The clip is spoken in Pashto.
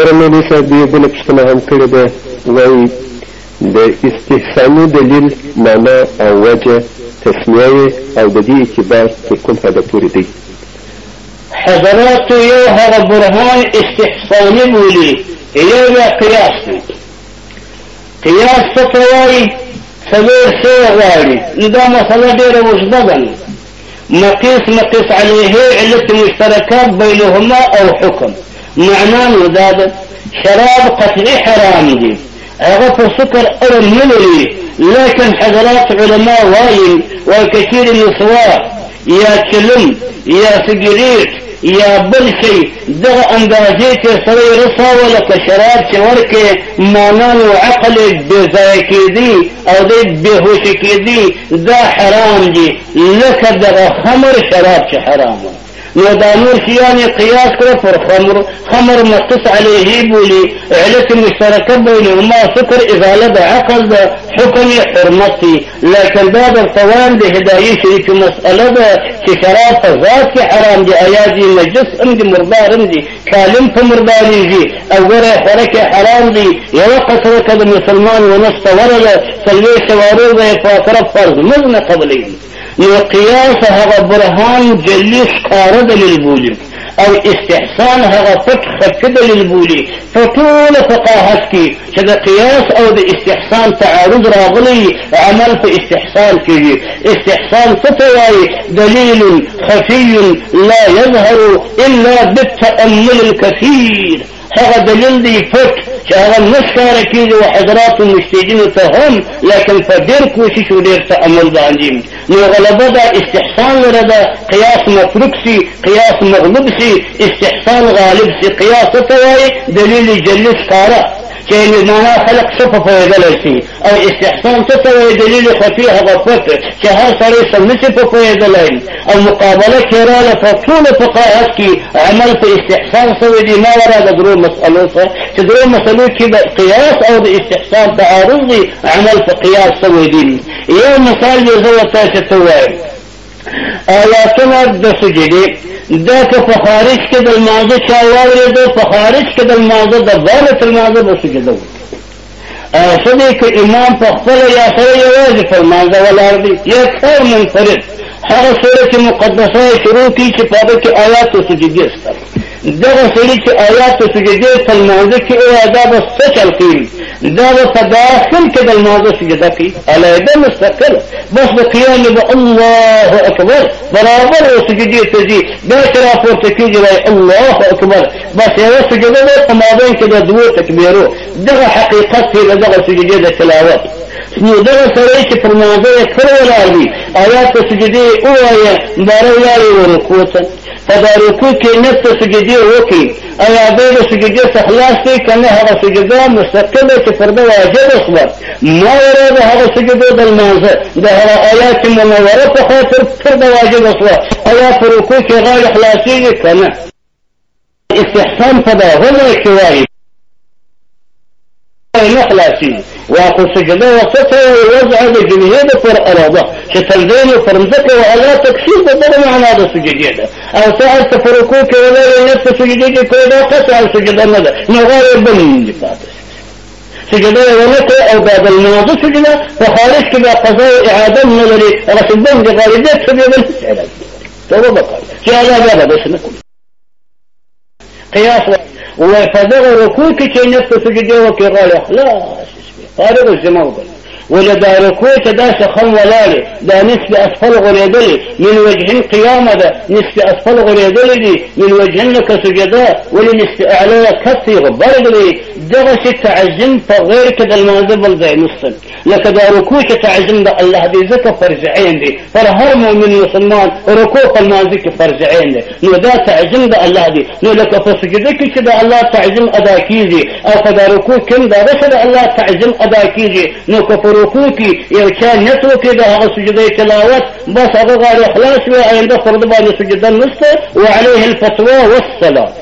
محترم مولوي صاحب دې بله پوښتنه هم کړې ده، وایي د استحساني دلیل معنا او وجه تسمیه او د دې اعتبار تر کوم حده پورې دی؟ حضراتو یو هغه برهان استحساني بولي، یو بیا قیاس دی. قیاس څه ته وایي؟ څلور شیه غواړي. نو دا مسله ډېره اوږده ده. مقيس عليه علة مشتركات بينهما او حكم. معناه دا ده شراب قطعي حرام دي، هغه په سكر ارم نلري، لكن حضرات علماء وايي وكثير نسوان يا كلم يا سجريت يا بل شيء دغه اندازې کې سره رساوه لکه شراب چې ورکې مانان و عقل بېځایه کېدي او د بېهوشي کېدي دا حرام دي، لکه دغه خمر شراب چې حرام و. نو دا نور شیان قیاس کړه پر خمر مقص علیه بولي، علت مشترکه بینهما سکر ازاله د عقل ده، حکم حرمت دي. لکن دا درته وایم د هدایي شریک مسئله ده چې شراب په ذات کې حرام دي، آیا دي نجس هم دي مردار هم دي، کالم په مردارېږي او ګوره خوراک حرام دي. یوه قطره که د مسلمان ونسته ورله څلوېښت شوارو به یې په طرف فرض مز نه قبلېږي. نو قیاس هغه برهان جلی ښکاره دلیل بولي او استحسان هغه پټ خفي دلیل بولي. په ټوله فقاهت کې چې د قیاس او د استحسان تعارض راغلی، عمل په استحسان کېږي. استحسان څه ته وایي؟ دلیل خفي لا يظهر الا بالتأمل الكثير. هغه دلیل دی پټ چې هغه نه ښکاره کېږي و حضراتو مجتهدینو ته هم، لکن په ډېر کوشش و ډېر تأمل باندې. نو غلبه دا استحسان لره ده، قیاس متروک سي، قیاس مغلوب سي، استحسان غالب سي. قیاس څه ته وایي؟ دلیل جلی ښکاره چې معنا خلق څه په پوهېدلی شي، او استحسان څه ته وایي؟ دلیل خفي هغه پټ چې هر سړی څه نه شي په پوهېدلی. او مقابله کې راله په ټولو فقاهت کې عمل په استحسان شوی دی، ما ورا د درو مسألو څخه چې درو مسألو کې د قیاس او د استحسان تعارض دی، عمل په قیاس شوی دی. یو مثال یې زه ورته ته وایم، آیاتونه د سجدې دا که په خارج کې د لمانځه چا واورېده، په خارج کې د لمانځه د بارت لمانځه به سجده وکړي. څه دی که امام په خپله یا سره یوازې په لمانځه ولاړ دی یا کار منفرد، هغه سورة مقدسه شروع کړي چې په هغه کې آیات و سجدې شته. دغه سړي چې آیات و سجدې په لمانځه کې ووایي دا به څه چل کوي؟ دا به په داخل کې د لمانځه سجده کوي علیحده مستقله، بس د قیام به الله اکبر برابر و سجدې ته ځي، دا چې راپورته کېږي وایي الله اکبر، بس یوه سجده ده په مابین کې د دوو تکبیرو. دغه حقیقت دی د دغه سجدې د تلاوت. نو دغه سړی چې پر لمانځه یې کړی ولاړ وي، آیات د سجدې ووایه باره ولاړ یې ورکوع ته، په دا رکوع کې نیت د سجدې وکړي، ایا دی د سجدې څخه خلاص دی که نه؟ هغه سجده مستقله چې پر ده واجبه شوه، ما ورا د هغه سجدو د لمانځه د هغه آیات منوره په خاطر پر ده واجبه شوه، ایا په رکوع کې غاړې خلاصېږي که نه؟ استحسان په دا غوږه کې وایي نه خلاصېږي. واخو سجده وسطه ووضع د جبهې د پر اراده چې تلدین پر مځکه و الله تکفیر د دغه معنا د سجدې ده. او ته هلته په رکوع کې ولاړې نیت په سجدې کې کوې، دا قطعا سجده نه ده، نو غاړې بند دي پاتې سجده یې ونه کړې. او دا د لمانځه سجده په خارج کې بیا قضا او اعاده نه لري، هغسې بند دي غاړې دې څه بیا بل هېڅ علاج توبه وکړه چې الله بیا به داسې نه کړي. قیاس وایي په دغه رکوع کې چې نیت په سجدې وکړې غاړې خلاص فارغ الزمان وبل، ولا دا ركوع تداس خم ولالي دا نسبة أسفل غريدلي من وجهين قيامة دا نسبة أسفل غريدلي دي من وجهين لك سجداء ولي نسبة أعلى كثي غبارغلي دغس تعزم فغير كده المنزبل زي نصن لك دا ركوع تعزم دا الله دي زكا فرزعين دي فرهر مؤمن مسلمان ركوع المنزك فرزعين دي نو دا تعزم دا الله دي نو لك فسجدك كده الله تعزم أداكيزي أو فدا ركوع كم دا رسل الله تعزم أداكيزي نو كفر ركوعي يركان نتوكي ده هذا سجدة تلاوت بس أغغى الإخلاص وعند فرض بعد سجدة النصف وعليه الفتوى والصلاة.